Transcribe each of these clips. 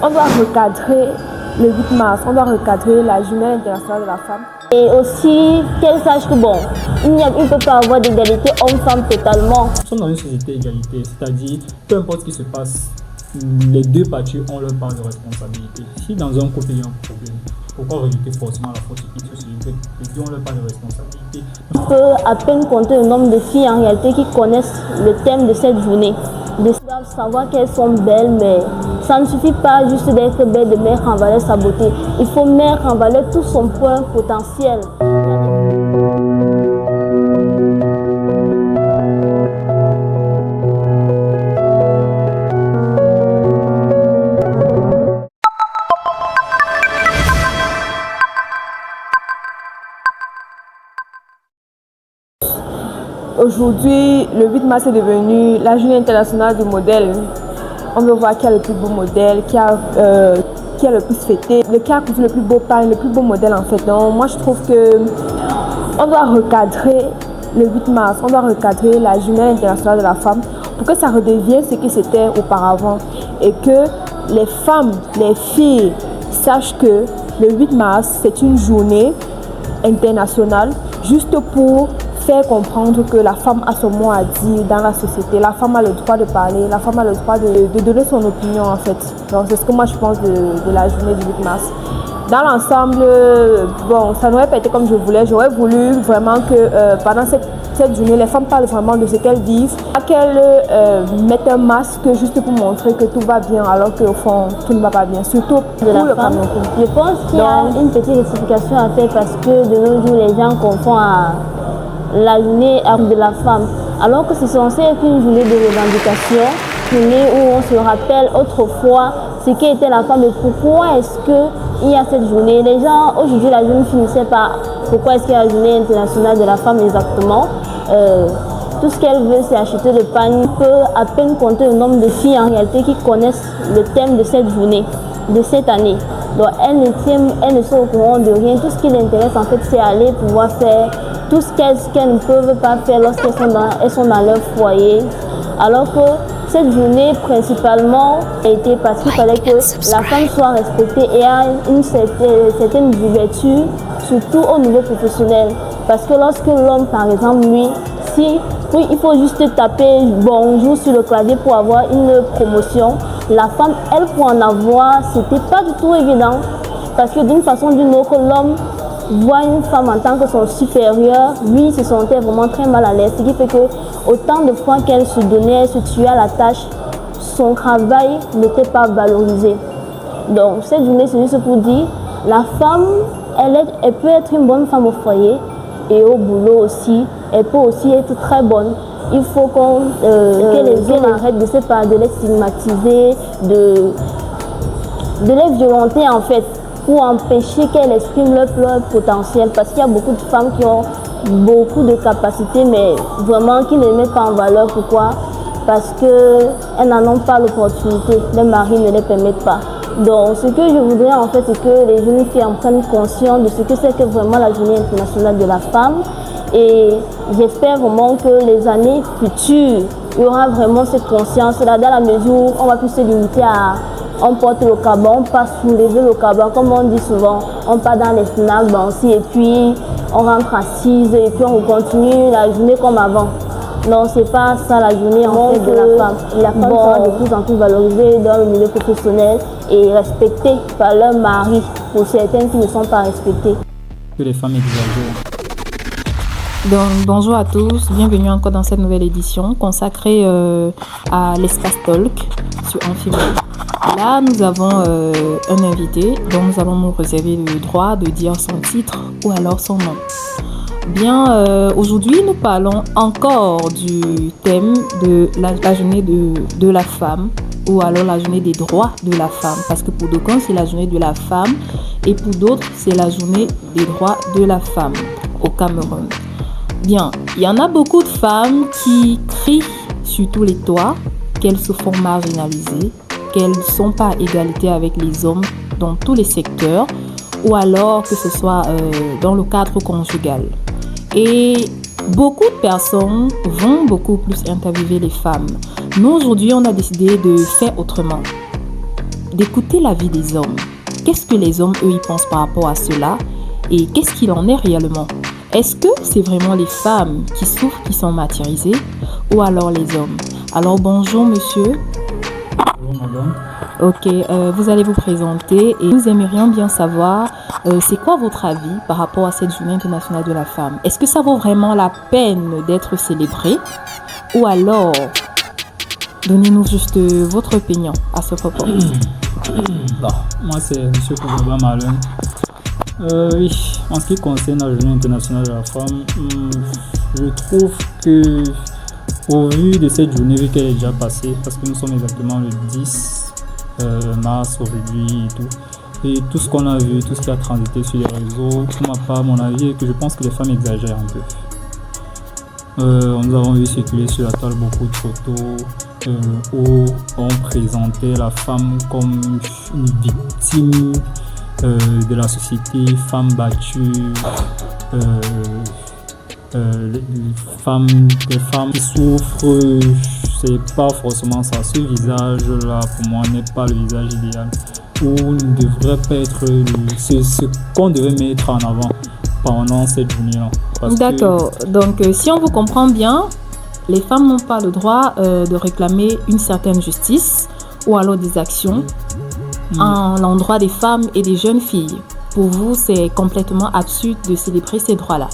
On doit recadrer le 8 mars, on doit recadrer la journée internationale de la femme. Et aussi qu'elle sache que bon, il ne peut pas avoir d'égalité homme-femme totalement. Nous sommes dans une société d'égalité, c'est-à-dire peu importe ce qui se passe, les deux parties ont leur part de responsabilité. Si dans un côté il y a un problème, pourquoi rejeter forcément la faute sur les deux ont leur part de responsabilité. On peut à peine compter le nombre de filles en réalité qui connaissent le thème de cette journée. Elles doivent savoir qu'elles sont belles, mais ça ne suffit pas juste d'être belle, de mettre en valeur sa beauté. Il faut mettre en valeur tout son point potentiel. Aujourd'hui, le 8 mars est devenu la journée internationale du modèle. On veut voir qui a le plus beau modèle, qui a le plus fêté, qui a cousu le plus beau pain, le plus beau modèle en fait. Donc moi je trouve que on doit recadrer le 8 mars, on doit recadrer la journée internationale de la femme pour que ça redevienne ce que c'était auparavant et que les femmes, les filles sachent que le 8 mars c'est une journée internationale juste pour faire comprendre que la femme a son mot à dire dans la société. La femme a le droit de parler, la femme a le droit de donner son opinion en fait. Donc c'est ce que moi je pense de la journée du 8 mars. Dans l'ensemble, bon, ça n'aurait pas été comme je voulais. J'aurais voulu vraiment que pendant cette journée, les femmes parlent vraiment de ce qu'elles vivent. Pas qu'elles mettent un masque juste pour montrer que tout va bien alors qu'au fond, tout ne va pas bien. Surtout pour le Cameroun. Je pense qu'il y a une petite rectification à faire parce que de nos jours, les gens confondent à la journée de la femme, alors que c'est censé être une journée de revendication, une journée où on se rappelle autrefois ce qu'était la femme et pourquoi est-ce qu'il y a cette journée. Les gens, aujourd'hui, la journée finissait par pourquoi est-ce qu'il y a la journée internationale de la femme exactement. Tout ce qu'elle veut, c'est acheter le pain. On peut à peine compter le nombre de filles en réalité qui connaissent le thème de cette journée, de cette année. Donc elles ne sont au courant de rien. Tout ce qui les intéresse en fait, c'est aller pouvoir faire tout ce qu'elles ne peuvent pas faire lorsqu'elles sont dans leur foyer. Alors que cette journée, principalement, a été parce qu'il fallait que la femme soit respectée et ait une certaine ouverture, surtout au niveau professionnel. Parce que lorsque l'homme, par exemple, lui, il faut juste taper bonjour sur le clavier pour avoir une promotion, la femme, elle, pour en avoir, c'était pas du tout évident. Parce que d'une façon ou d'une autre, l'homme voit une femme en tant que son supérieur, lui se sentait vraiment très mal à l'aise. Ce qui fait que autant de fois qu'elle se donnait, elle se tuait à la tâche, son travail n'était pas valorisé. Donc cette journée, c'est juste pour dire, la femme, elle peut être une bonne femme au foyer et au boulot aussi. Elle peut aussi être très bonne. Il faut que les hommes arrêtent de les stigmatiser, de les violenter en fait, pour empêcher qu'elles expriment leur potentiel. Parce qu'il y a beaucoup de femmes qui ont beaucoup de capacités, mais vraiment qui ne les mettent pas en valeur. Pourquoi? Parce qu'elles n'en ont pas l'opportunité. Les maris ne les permettent pas. Donc ce que je voudrais en fait, c'est que les jeunes filles en prennent conscience de ce que c'est que vraiment la journée internationale de la femme. Et j'espère vraiment que les années futures, il y aura vraiment cette conscience-là, dans la mesure où on va plus se limiter à on porte le caban, on passe soulever le caban, comme on dit souvent, on part dans les snacks, aussi, et puis on rentre assise et puis on continue la journée comme avant. Non, c'est pas ça la journée en fait de la femme. La femme sera de plus en plus valorisée dans le milieu professionnel et respectée par leur mari, pour certaines qui ne sont pas respectées. Que les femmes exagèrent. Donc, bonjour à tous, bienvenue encore dans cette nouvelle édition consacrée à l'espace talk sur Infime. Là, nous avons un invité dont nous allons nous réserver le droit de dire son titre ou alors son nom. Bien, aujourd'hui, nous parlons encore du thème de la journée de la femme ou alors la journée des droits de la femme. Parce que pour d'aucuns, c'est la journée de la femme et pour d'autres, c'est la journée des droits de la femme au Cameroun. Bien, il y en a beaucoup de femmes qui crient sur tous les toits qu'elles se font marginaliser, qu'elles ne sont pas à égalité avec les hommes dans tous les secteurs ou alors que ce soit dans le cadre conjugal. Et beaucoup de personnes vont beaucoup plus interviewer les femmes. Nous, aujourd'hui, on a décidé de faire autrement. d'écouter l'avis des hommes. Qu'est-ce que les hommes, eux, ils pensent par rapport à cela et qu'est-ce qu'il en est réellement? Est-ce que c'est vraiment les femmes qui souffrent, qui sont martyrisées ou alors les hommes? Alors bonjour monsieur. Bonjour madame. Ok, vous allez vous présenter et nous aimerions bien savoir c'est quoi votre avis par rapport à cette journée internationale de la femme? Est-ce que ça vaut vraiment la peine d'être célébré ou alors donnez-nous juste votre opinion à ce propos? Moi c'est M. Kougaba Malin. Oui, en ce qui concerne la journée internationale de la femme, je trouve que au vu de cette journée, vu qu'elle est déjà passée, parce que nous sommes exactement le 10 mars aujourd'hui et tout, et tout ce qu'on a vu, tout ce qui a transité sur les réseaux, pour ma part, mon avis est que je pense que les femmes exagèrent un peu. Nous avons vu circuler sur la toile beaucoup de photos où on présentait la femme comme une victime de la société, femme battue, les femmes qui souffrent, c'est pas forcément ça. Ce visage-là, pour moi, n'est pas le visage idéal, ou ne devrait pas être ce qu'on devait mettre en avant pendant cette journée-là. D'accord, donc si on vous comprend bien, les femmes n'ont pas le droit de réclamer une certaine justice ou alors des actions en l'endroit des femmes et des jeunes filles. Pour vous, c'est complètement absurde de célébrer ces droits-là.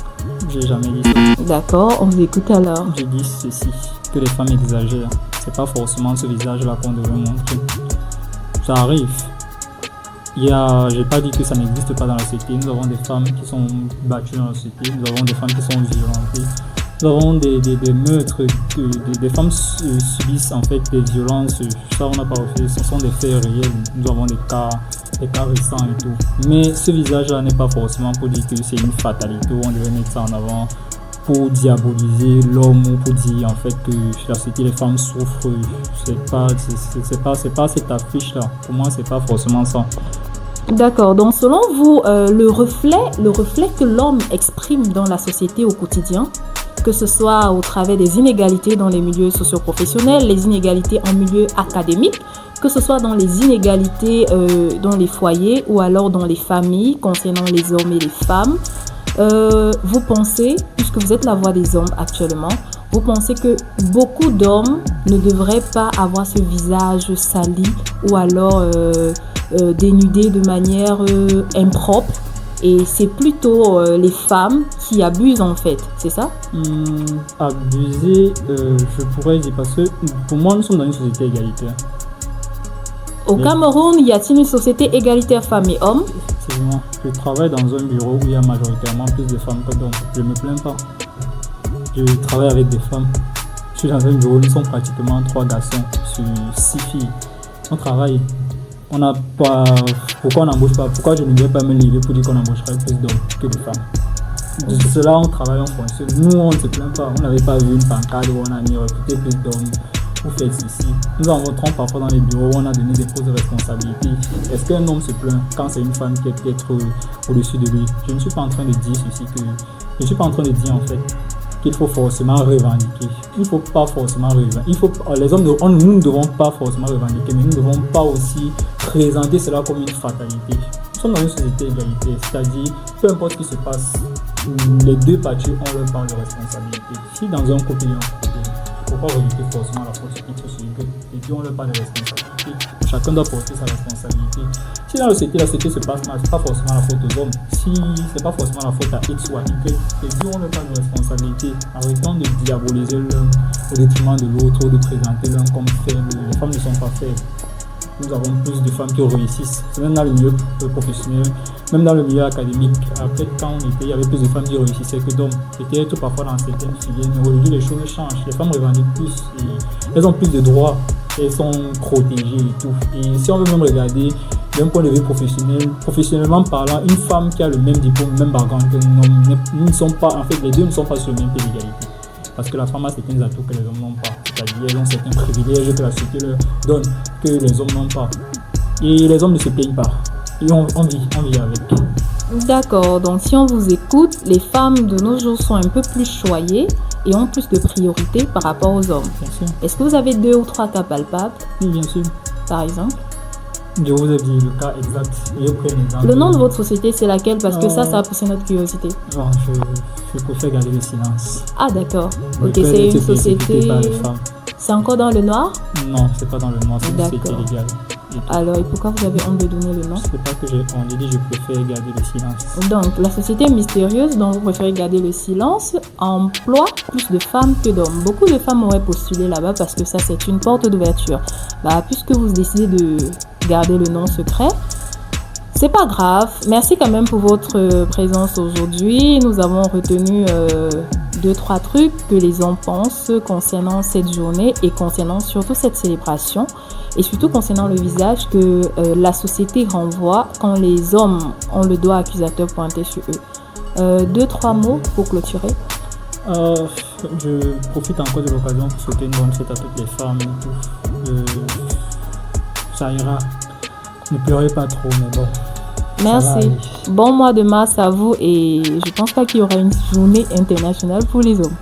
J'ai jamais dit ça. D'accord, on vous écoute alors. Je dis ceci, que les femmes exagèrent. C'est pas forcément ce visage-là qu'on devrait montrer. Ça arrive. J'ai pas dit que ça n'existe pas dans la société. Nous avons des femmes qui sont battues dans la société. Nous avons des femmes qui sont violentées. Nous avons des meurtres. Des femmes subissent en fait des violences. Ça, on n'a pas refait. Ce sont des faits réels. Nous avons des cas récents et tout. Mais ce visage-là n'est pas forcément pour dire que c'est une fatalité. On devrait mettre ça en avant pour diaboliser l'homme ou pour dire en fait que la société les femmes souffrent. C'est pas cette affiche-là. Pour moi, c'est pas forcément ça. D'accord, donc selon vous, le reflet que l'homme exprime dans la société au quotidien, que ce soit au travers des inégalités dans les milieux socio-professionnels, les inégalités en milieu académique, que ce soit dans les inégalités dans les foyers ou alors dans les familles concernant les hommes et les femmes, vous pensez, puisque vous êtes la voix des hommes actuellement, vous pensez que beaucoup d'hommes ne devraient pas avoir ce visage sali ou alors dénudé de manière impropre et c'est plutôt les femmes qui abusent en fait, c'est ça? Abuser, je pourrais dire parce que pour moi nous sommes dans une société égalitaire. Au Cameroun, y a-t-il une société égalitaire femmes et hommes? Effectivement, je travaille dans un bureau où il y a majoritairement plus de femmes que d'hommes. Je ne me plains pas. Je travaille avec des femmes. Je suis dans un bureau, nous sommes pratiquement 3 garçons sur 6 filles. On travaille. On n'a pas. Pourquoi on n'embauche pas? Pourquoi je ne vais pas me lever pour dire qu'on embaucherait plus d'hommes que de femmes? De cela, on travaille, on fonctionne. Nous, on ne se plaint pas. On n'avait pas vu une pancarte où on a mis recruter plus d'hommes. Vous faites ceci. Nous en rencontrons parfois dans les bureaux où on a donné des postes de responsabilité. Est-ce qu'un homme se plaint quand c'est une femme qui est peut-être au-dessus de lui? Je ne suis pas en train de dire ceci que. Je ne suis pas en train de dire en fait qu'il faut forcément revendiquer. Il ne faut pas forcément revendiquer. Les hommes, nous ne devons pas forcément revendiquer, mais nous ne devons pas aussi présenter cela comme une fatalité. Nous sommes dans une société égalitaire, c'est-à-dire peu importe ce qui se passe, les deux parties ont leur part de responsabilité. Si dans un couple il y a un problème, il ne faut pas rejeter forcément la faute sur qui que ce soit. Les deux ont leur part de responsabilité. Chacun doit porter sa responsabilité. Si dans la société se passe mal, ce n'est pas forcément la faute aux hommes. Si ce n'est pas forcément la faute à X ou à Y, les deux ont leur part de responsabilité. Arrêtons de diaboliser l'un au détriment de l'autre ou de présenter l'un comme faible. Les femmes ne sont pas faibles. Nous avons plus de femmes qui réussissent. C'est même dans le milieu professionnel, même dans le milieu académique. Après, quand on était, il y avait plus de femmes qui réussissaient que d'hommes. Peut-être parfois dans certaines filières, mais aujourd'hui les choses changent. Les femmes revendiquent plus. Et elles ont plus de droits. Elles sont protégées et tout. Et si on veut même regarder d'un point de vue professionnel, professionnellement parlant, une femme qui a le même diplôme, le même background qu'un homme, nous ne sommes pas, en fait, les deux ne sont pas sur le même pied d'égalité. Parce que la femme a certains atouts que les hommes n'ont pas. C'est-à-dire elles ont certains privilèges que la société leur donne que les hommes n'ont pas. Et les hommes ne se plaignent pas. Et on vit avec. D'accord, donc si on vous écoute, les femmes de nos jours sont un peu plus choyées et ont plus de priorité par rapport aux hommes. Bien sûr. Est-ce que vous avez 2 ou 3 cas palpables? Oui, bien sûr. Par exemple? Je vous ai dit le cas exact. J'ai pris un exemple. Le nom de votre société, c'est laquelle? Parce que ça a poussé notre curiosité. Bon, je préfère garder le silence. Ah, d'accord. Le Ok, peut c'est être une société. exécuté par les femmes. C'est encore dans le noir? Non, c'est pas dans le noir, c'est une société D'accord. légale. Et tout. Alors, et pourquoi vous avez honte de donner le nom? C'est pas que j'ai honte, j'ai dit je préfère garder le silence. Donc, la société mystérieuse dont vous préférez garder le silence emploie plus de femmes que d'hommes. Beaucoup de femmes auraient postulé là-bas parce que ça, c'est une porte d'ouverture. Bah, puisque vous décidez de garder le nom secret, c'est pas grave. Merci quand même pour votre présence aujourd'hui. Nous avons retenu 2-3 trucs que les hommes pensent concernant cette journée et concernant surtout cette célébration. Et surtout concernant le visage que la société renvoie quand les hommes ont le doigt accusateur pointé sur eux. 2-3 mots pour clôturer. Je profite encore de l'occasion pour souhaiter une bonne fête à toutes les femmes et tout. Ça ira. Ne pleurez pas trop, mais bon. Merci. Bon mois de mars à vous et je pense pas qu'il y aura une journée internationale pour les hommes.